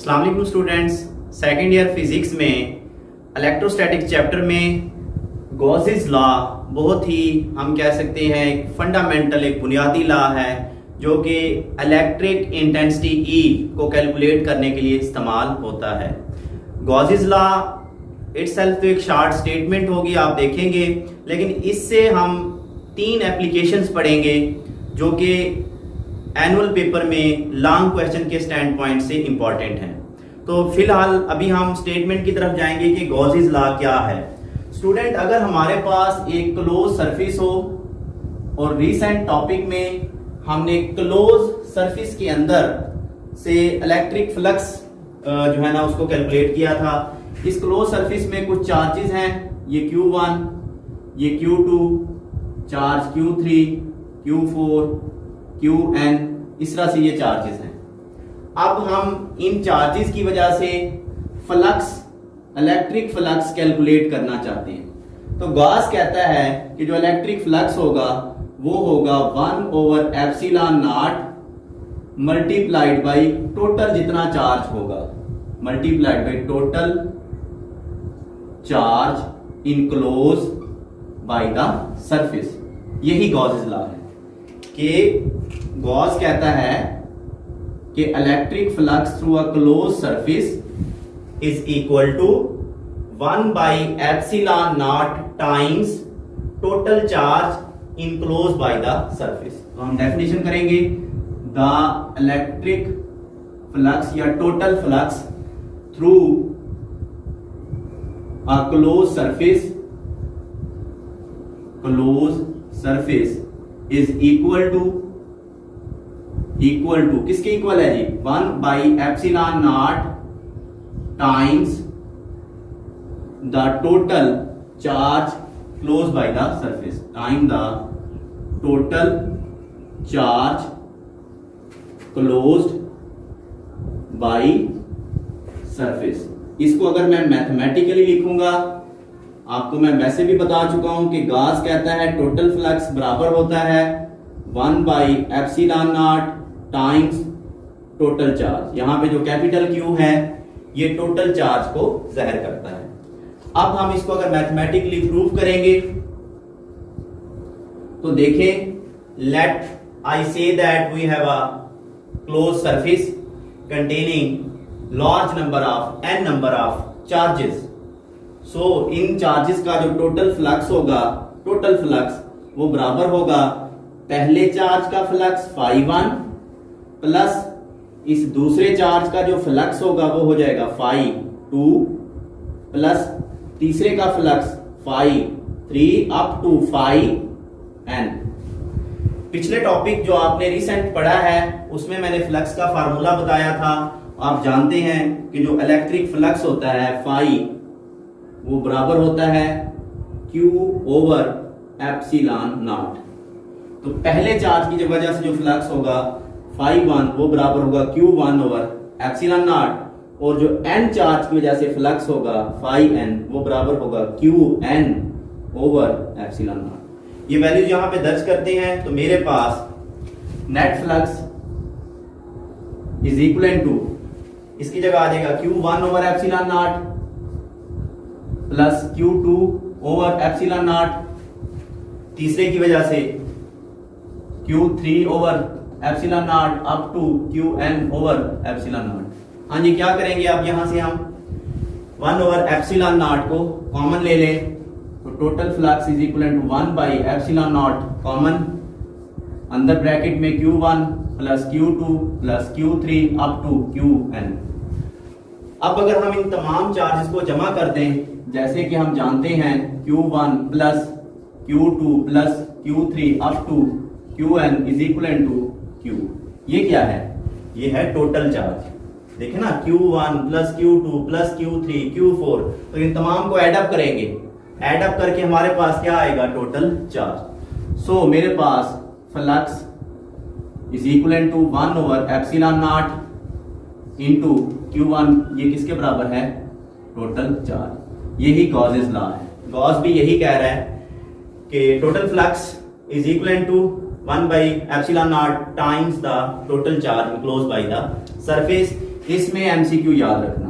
अस्सलाम वालेकुम students, second year physics में इलेक्ट्रोस्टैटिक चैप्टर में गॉसेस लॉ बहुत ही हम कह सकते हैं एक फंडामेंटल एक बुनियादी लॉ है जो कि इलेक्ट्रिक इंटेंसिटी E को कैलकुलेट करने के लिए इस्तेमाल होता है। गॉसेस लॉ इटसेल्फ तो एक शॉर्ट स्टेटमेंट होगी, आप देखेंगे, लेकिन इससे हम 3 एप्लीकेशंस पढ़ेंगे जो कि एनुअल पेपर में लॉन्ग क्वेश्चन के स्टैंड पॉइंट से इंपॉर्टेंट हैं। तो फिलहाल अभी हम स्टेटमेंट की तरफ जाएंगे कि गॉसेस लॉ क्या है। स्टूडेंट, अगर हमारे पास एक क्लोज सरफेस हो और रीसेंट टॉपिक में हमने क्लोज सरफेस के अंदर से इलेक्ट्रिक फ्लक्स जो है ना उसको कैलकुलेट किया था। इस क्लोज सरफेस में कुछ चार्जेस हैं, ये Q1, ये Q2, charge Q3, Q4, Qn, इस तरह से ये चार्जेस हैं। अब हम इन चार्जेस की वजह से फ्लक्स, इलेक्ट्रिक फ्लक्स कैलकुलेट करना चाहते हैं। तो गॉस कहता है कि जो इलेक्ट्रिक फ्लक्स होगा वो होगा 1/ε0 मल्टीप्लाइड बाई टोटल जितना चार्ज होगा, multiplied by total charge enclose by the surface. यही गॉसेस लॉ है कि गॉस कहता है कि electric flux through a close surface is equal to 1/ε0 times total charge enclose by the surface. तो हम डेफिनेशन करेंगे, द इलेक्ट्रिक फ्लक्स या total flux through a closed surface is equal to किसके इक्वल है जी? 1/ε0 times the total charge close by the surface, time the total charge closed by surface. इसको अगर मैं मैथमेटिकली लिखूंगा, आपको मैं वैसे भी बता चुका हूं कि गॉस कहता है टोटल फ्लक्स बराबर होता है 1/ε0 टाइम्स टोटल चार्ज। यहां पे जो कैपिटल Q है ये टोटल चार्ज को ज़ाहिर करता है। अब हम इसको अगर मैथमेटिकली प्रूव करेंगे तो देखें, let I say that we have a close surface containing large number of n number of charges. So इन चार्जेस का जो टोटल फ्लक्स होगा, टोटल फ्लक्स वो बराबर होगा पहले चार्ज का फ्लक्स φ1 प्लस इस दूसरे चार्ज का जो फ्लक्स होगा वो हो जाएगा φ2 प्लस तीसरे का फ्लक्स φ3 अप टू φn। पिछले टॉपिक जो आपने रिसेंट पढ़ा है उसमें मैंने फ्लक्स का फार्मूला बताया था। आप जानते हैं कि जो इलेक्ट्रिक फ्लक्स होता है φ वो बराबर होता है Q/ε0। तो पहले चार्ज की वजह से जो फ्लक्स होगा φ1 वो बराबर होगा Q1/ε0 और जो n चार्ज की वजह से फ्लक्स होगा φn वो बराबर होगा Qn/ε0। ये वैल्यूज यहां पे दर्ज करते हैं तो मेरे पास net flux is equal to, इसकी जगह आ जाएगा Q1/ε0 प्लस Q2/ε0, तीसरे की वजह से Q3/ε0 अप टू Qn/ε0। हाँ जी, क्या करेंगे अब यहां से हम 1/ε0 को कॉमन ले लें तो total flux is equal to 1/ε0 common, अंदर ब्रैकेट में Q1 plus Q2 plus Q3 up to Qn। अब अगर हम इन तमाम चार्जेस को जमा कर दें, जैसे कि हम जानते हैं Q1 plus Q2 plus Q3 up to Qn is equal to Q। ये क्या है? ये है टोटल चार्ज। देखें ना, Q1 plus Q2 plus Q3 Q4, तो इन तमाम को एड अप करेंगे, एड अप करके हमारे पास क्या आएगा? Total charge. सो मेरे पास flux is equal to 1/ε0 into Q1, ये किसके बराबर है? Total charge. यही गॉसेस लॉ है। गॉस भी यही कह रहा है कि total flux is equal to 1/ε0 times the total charge enclosed by the surface. इसमें एमसीक्यू याद रखना,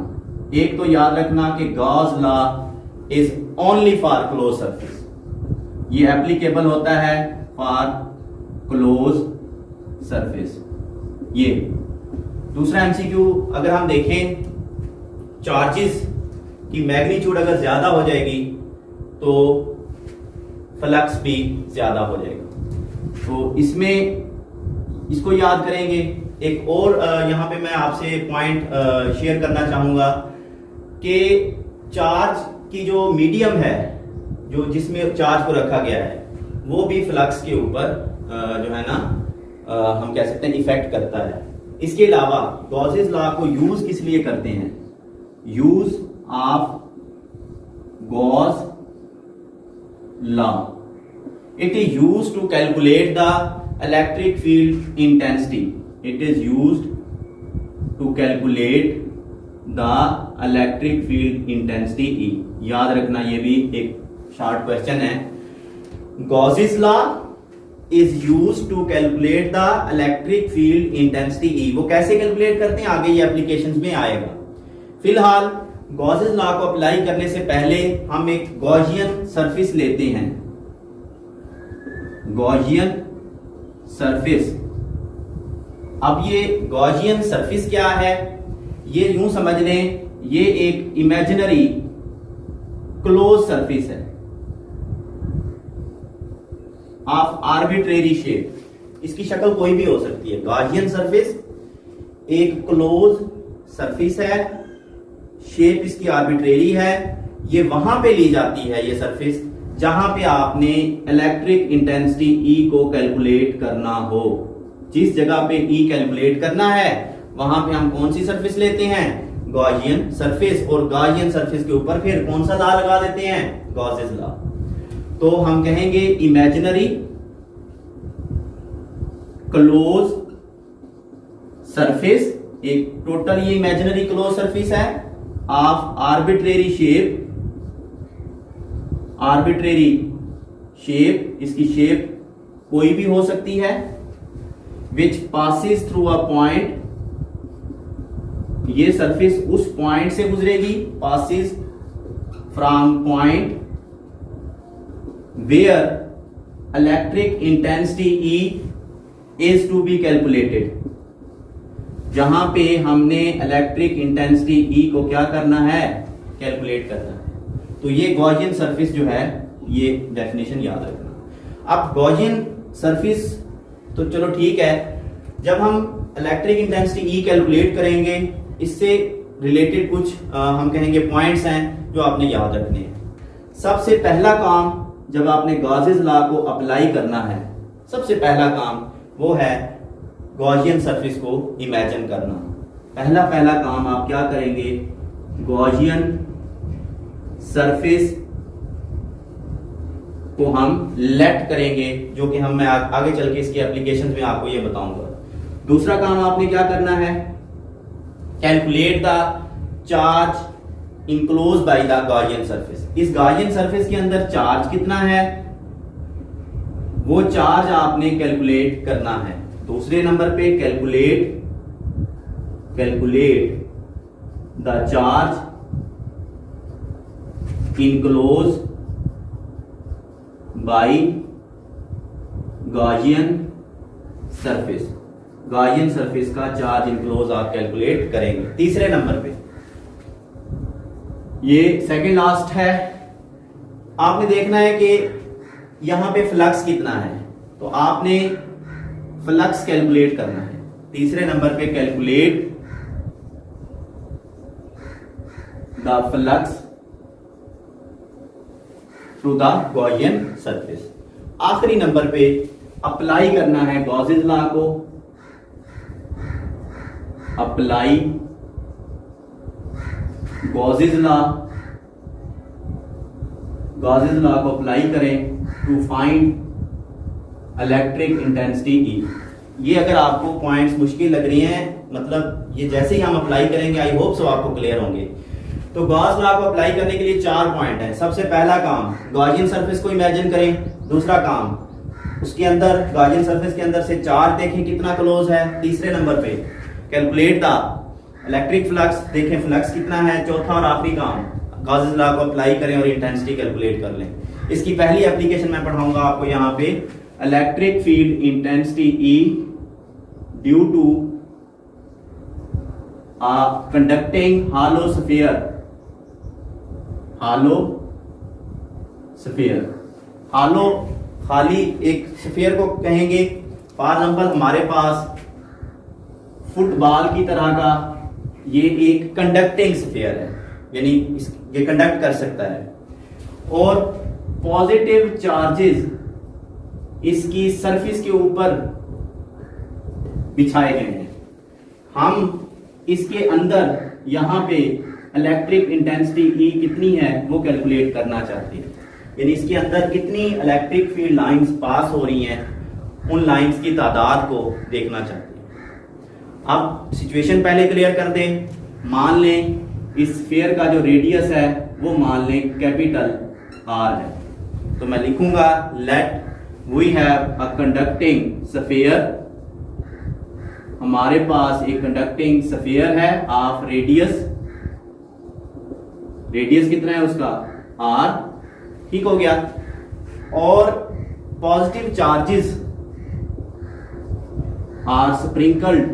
एक तो याद रखना कि Gauss law is only for close surface, ये एप्लीकेबल होता है फॉर क्लोज सरफेस। ये दूसरा एमसीक्यू अगर हम देखें, चार्जेस की मैग्नीट्यूड अगर ज्यादा हो जाएगी तो फ्लक्स भी ज्यादा हो जाएगा, तो इसमें इसको याद करेंगे। एक और यहां पे मैं आपसे पॉइंट शेयर करना चाहूंगा कि चार्ज की जो मीडियम है, जो जिसमें चार्ज को रखा गया है, वो भी फ्लक्स के ऊपर जो है ना हम कह सकते हैं इफेक्ट करता है। इसके अलावा गॉसेस लॉ को यूज किस लिए करते हैं? Use of Gauss law, it is used to calculate the electric field intensity, it is used to calculate the electric field intensity E. याद रखना, ये भी एक शॉर्ट क्वेश्चन है। Gauss's law is used to calculate the electric field intensity E. वो कैसे calculate करते हैं आगे ये एप्लीकेशंस में आएगा। फिलहाल गॉसेस लॉ को अप्लाई करने से पहले हम एक गॉसियन सरफेस लेते हैं। गॉसियन सरफेस, अब ये गॉसियन सरफेस क्या है? ये यूं समझ लें, ये एक इमेजिनरी क्लोज सरफेस है ऑफ आर्बिट्रेरी शेप। इसकी शक्ल कोई भी हो सकती है। गॉसियन सरफेस एक क्लोज सरफेस है, शेप इसकी आर्बिट्रेरी है। ये वहां पे ली जाती है ये सरफेस जहां पे आपने इलेक्ट्रिक इंटेंसिटी ई को कैलकुलेट करना हो। जिस जगह पे ई कैलकुलेट करना है वहां पे हम कौन सी सरफेस लेते हैं? Gaussian surface. और गॉसियन सरफेस के ऊपर फिर कौन सा लॉ लगा देते हैं? Gauss's law. तो हम कहेंगे इमेजिनरी क्लोज सरफेस, एक टोटल ये इमेजिनरी क्लोज सरफेस है of arbitrary shape, arbitrary shape, इसकी शेप कोई भी हो सकती है, which passes through a point, ये सरफेस उस पॉइंट से गुजरेगी, passes from point where electric intensity E is to be calculated, जहां पे हमने इलेक्ट्रिक इंटेंसिटी ई को क्या करना है? कैलकुलेट करना है। तो ये गॉसियन सरफेस जो है, ये डेफिनेशन याद रखना। अब गॉसियन सरफेस तो चलो ठीक है, जब हम इलेक्ट्रिक इंटेंसिटी ई कैलकुलेट करेंगे, इससे रिलेटेड कुछ हम कहेंगे पॉइंट्स हैं जो आपने याद रखने हैं। सबसे पहला काम जब आपने गॉसेस लॉ को अप्लाई करना है, सबसे पहला काम वो है गॉसियन सरफेस को इमेजिन करना। पहला काम आप क्या करेंगे? गॉसियन सरफेस को हम लेट करेंगे, जो कि मैं आगे चल के इसकी एप्लीकेशन में आपको ये बताऊंगा। दूसरा काम आपने क्या करना है? Calculate the charge enclose by the Gaussian surface. इस गॉसियन सरफेस के अंदर चार्ज कितना है, वो चार्ज आपने कैलकुलेट करना है। दूसरे नंबर पे calculate the charge enclose bye Gaussian surface. Gaussian surface का चार्ज इनक्लोज आप कैलकुलेट करेंगे। तीसरे नंबर पे, ये सेकंड लास्ट है, आपने देखना है कि यहां पे फ्लक्स कितना है, तो आपने फ्लक्स कैलकुलेट करना है। तीसरे नंबर पे calculate the flux through the Gaussian surface. आखिरी नंबर पे अप्लाई करना है गॉसेस लॉ को। Apply Gauss's law, Gauss's law को अप्लाई करें to find electric intensity E. ये अगर आपको पॉइंट्स मुश्किल लग रही हैं, मतलब ये जैसे ही हम अप्लाई करेंगे, आई होप सो आपको क्लियर होंगे। तो गॉस लॉ को अप्लाई करने के लिए 4 पॉइंट हैं। सबसे पहला काम गॉसियन सरफेस को इमेजिन करें। दूसरा काम उसके अंदर गॉसियन सरफेस के अंदर से चार्ज देखें कितना क्लोज है। तीसरे नंबर पे कैलकुलेट द इलेक्ट्रिक फ्लक्स देखें, फ्लक्स कितना है, चौथा और आखिरी काम, गॉसेस लॉ को अप्लाई करें और इंटेंसिटी कैलकुलेट कर लें। इसकी पहली एप्लीकेशन मैं पढ़ाऊंगा आपको यहाँ पे, electric field intensity E due to a conducting hollow sphere, hollow sphere, hollow खाली एक स्फीयर को कहेंगे। फॉर एग्जांपल हमारे पास फुटबॉल की तरह का ये एक कंडक्टिंग स्फीयर है, यानी ये कंडक्ट कर सकता है, और पॉजिटिव चार्जेस इसकी सरफेस के ऊपर बिछाए गए हैं। हम इसके अंदर यहां पे इलेक्ट्रिक इंटेंसिटी E कितनी है वो कैलकुलेट करना चाहते हैं, यानी इसके अंदर कितनी इलेक्ट्रिक फील्ड लाइंस पास हो रही हैं, उन लाइंस की तादाद को देखना चाहते हैं। अब सिचुएशन पहले क्लियर कर दें। मान लें इस स्फीयर का जो रेडियस है वो मान लें कैपिटल R है, तो मैं लिखूंगा let we have a conducting sphere, हमारे पास एक कंडक्टिंग स्फीयर है ऑफ रेडियस, रेडियस कितना है उसका R, ठीक हो गया, और पॉजिटिव चार्जेस आर स्प्रिंकल्ड,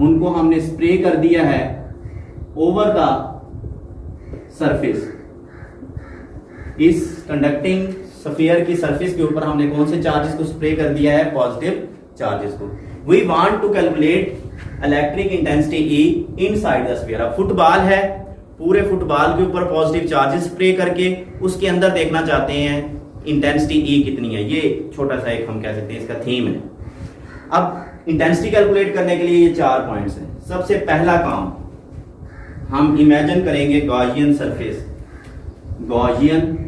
उनको हमने स्प्रे कर दिया है ओवर द सरफेस। इस कंडक्टिंग स्फीयर की सरफेस के ऊपर हमने कौन से चार्जेस को स्प्रे कर दिया है, पॉजिटिव चार्जेस को। We want to calculate electric intensity E inside the sphere. अब फुटबॉल है, पूरे फुटबॉल के ऊपर पॉजिटिव चार्जेस स्प्रे करके उसके अंदर देखना चाहते हैं इंटेंसिटी E कितनी है। ये छोटा सा एक हम कह सकते हैं इसका थीम है। अब इंटेंसिटी कैलकुलेट करने के लिए ये 4 पॉइंट्स हैं। सबसे पहला काम हम इमेजिन करेंगे गॉसियन सरफेस, गॉसियन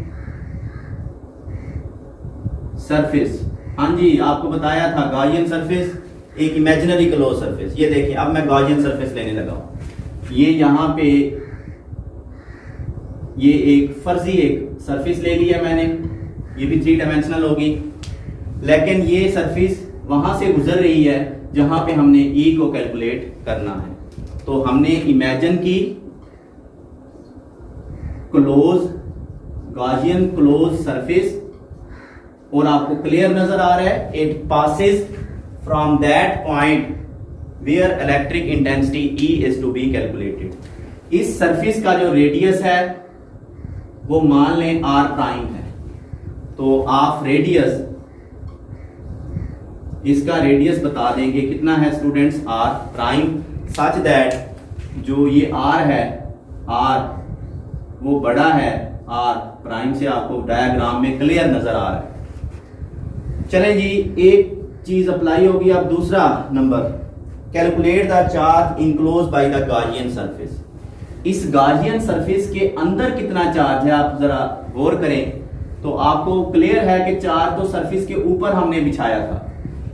सरफेस, हाँ जी आपको बताया था गॉसियन सरफेस एक इमेजिनरी क्लोज सरफेस। ये देखिए अब मैं गॉसियन सरफेस लेने लगा हूं, ये यहां पे ये एक फर्जी एक सरफेस ले लिया मैंने, ये भी 3 डायमेंशनल होगी, लेकिन ये सरफेस वहां से गुजर रही है जहां पे हमने E को कैलकुलेट करना है। तो हमने इमेजिन की क्लोज गॉसियन क्लोज सरफेस, और आपको क्लियर नजर आ रहा है it passes from that point where electric intensity E is to be calculated. इस सरफेस का जो रेडियस है वो मान लें R प्राइम है, तो ऑफ रेडियस, इसका रेडियस बता देंगे कितना है students, R prime, such that जो ये R है, R वो बड़ा है R प्राइम से, आपको डायग्राम में क्लियर नजर आ रहा है। चलें जी, एक चीज अप्लाई होगी। अब दूसरा number, calculate the charge enclose by the Gaussian surface. इस गॉसियन सरफेस के अंदर कितना चार्ज है, आप जरा गौर करें तो आपको क्लियर है कि चार्ज तो सरफेस के ऊपर हमने बिछाया था,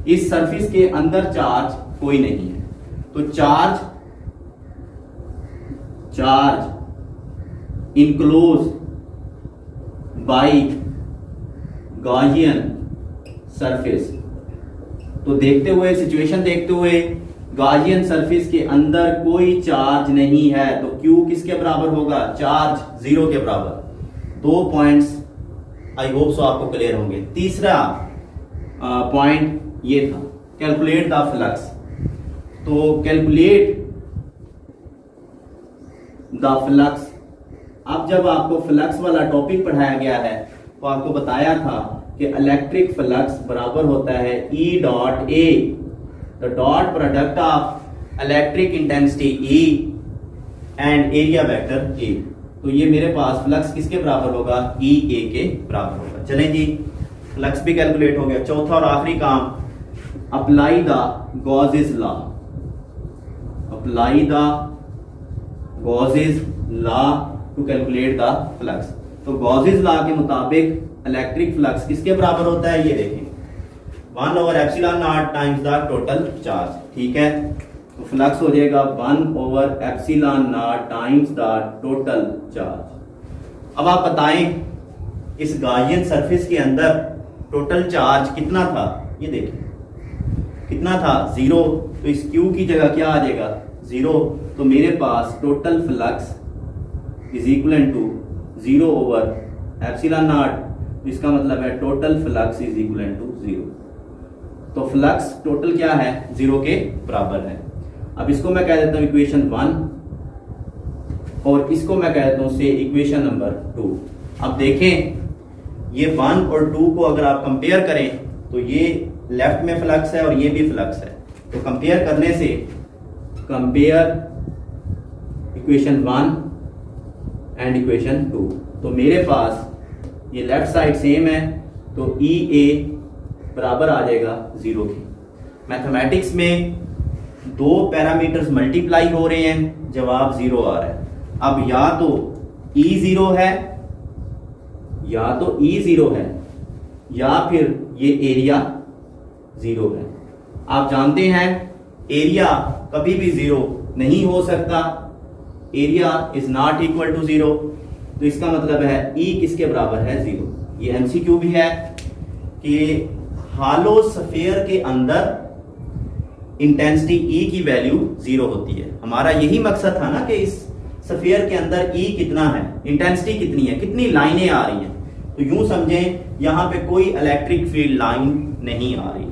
इस सरफेस के अंदर चार्ज कोई नहीं है। तो charge enclose bye Gaussian surface, तो देखते हुए सिचुएशन देखते हुए गॉसियन सरफेस के अंदर कोई चार्ज नहीं है, तो Q किसके बराबर होगा, चार्ज 0 के बराबर। 2 पॉइंट्स आई होप सो आपको क्लियर होंगे। तीसरा पॉइंट ये था कैलकुलेट द फ्लक्स। तो कैलकुलेट द फ्लक्स, अब जब आपको फ्लक्स वाला टॉपिक पढ़ाया गया है तो आपको बताया था कि इलेक्ट्रिक फ्लक्स बराबर होता है E dot A, the dot product of electric intensity E and area vector A। तो ये मेरे पास फ्लक्स किसके बराबर होगा, EA के बराबर होगा। चलें जी, फ्लक्स भी कैलकुलेट हो गया। चौथा और आखिरी काम, apply the Gauss's law, apply the Gauss's law to calculate the flux. तो गॉसेस लॉ के मुताबिक इलेक्ट्रिक फ्लक्स किसके बराबर होता है, ये देखें 1/ε0 टाइम्स द टोटल चार्ज, ठीक है। तो फ्लक्स हो जाएगा 1/ε0 टाइम्स द टोटल चार्ज। अब आप बताएं इस गॉसियन सरफेस के अंदर टोटल चार्ज कितना था, ये देखिए कितना था, 0। तो इस Q की जगह क्या आ जाएगा, 0, तो मेरे पास total flux is equal to 0 over epsilon naught. इसका मतलब है total flux is equal to 0। तो फ्लक्स टोटल क्या है, 0 के बराबर है। अब इसको मैं कह देता हूं इक्वेशन 1 और इसको मैं कह देता हूं से इक्वेशन नंबर 2। अब देखें ये 1 और 2 को अगर आप कंपेयर करें तो ये लेफ्ट में फ्लक्स है और ये भी फ्लक्स है। तो कंपेयर करने से कंपेयर इक्वेशन 1 एंड इक्वेशन 2, तो मेरे पास ये लेफ्ट साइड सेम है तो ई ए बराबर आ जाएगा 0 के। मैथमेटिक्स में दो पैरामीटर्स मल्टीप्लाई हो रहे हैं, जवाब 0 आ रहा है। अब या तो E 0 है या फिर ये एरिया 0 है। आप जानते हैं एरिया कभी भी 0 नहीं हो सकता, area is not equal to 0। तो इसका मतलब है E किसके बराबर है, 0। ये एमसीक्यू भी है कि हालो स्फीयर के अंदर इंटेंसिटी E की वैल्यू 0 होती है। हमारा यही मकसद था ना कि इस स्फीयर के अंदर E कितना है, इंटेंसिटी कितनी है, कितनी लाइनें आ रही हैं। तो यूं समझें यहां पे कोई इलेक्ट्रिक फील्ड लाइन नहीं आ रही।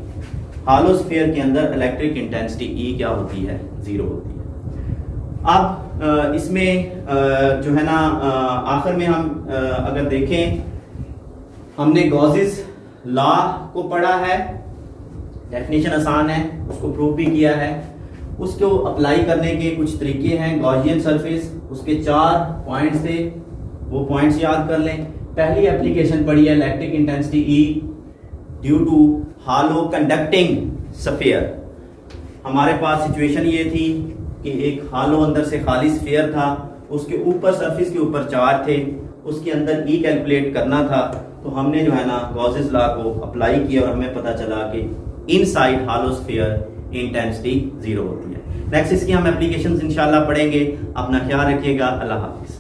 हालो स्फीयर के अंदर इलेक्ट्रिक इंटेंसिटी E क्या होती है, 0 होती है। अब इसमें जो है ना आखिर में हम अगर देखें, हमने गॉसेस लॉ को पढ़ा है, डेफिनेशन आसान है, उसको प्रूव भी किया है। उसको अप्लाई करने के कुछ तरीके हैं। गॉसियन सरफेस, उसके 4 पॉइंट्स थे, वो पॉइंट्स याद कर लें। पहली एप्लीकेशन पढ़ी है electric intensity E due to hollow conducting sphere. हमारे पास सिचुएशन ये थी कि एक हालो अंदर से खाली स्फीयर था, उसके ऊपर सरफेस के ऊपर चार्ज थे, उसके अंदर E कैलकुलेट करना था। तो हमने जो है ना गॉसेस लॉ को अप्लाई किया और हमें पता चला कि इनसाइड हालो स्फीयर इंटेंसिटी 0 होती है। नेक्स्ट इसकी हम एप्लीकेशंस इंशाल्लाह पढ़ेंगे। अपना ख्याल रखिएगा। अल्लाह हाफिज।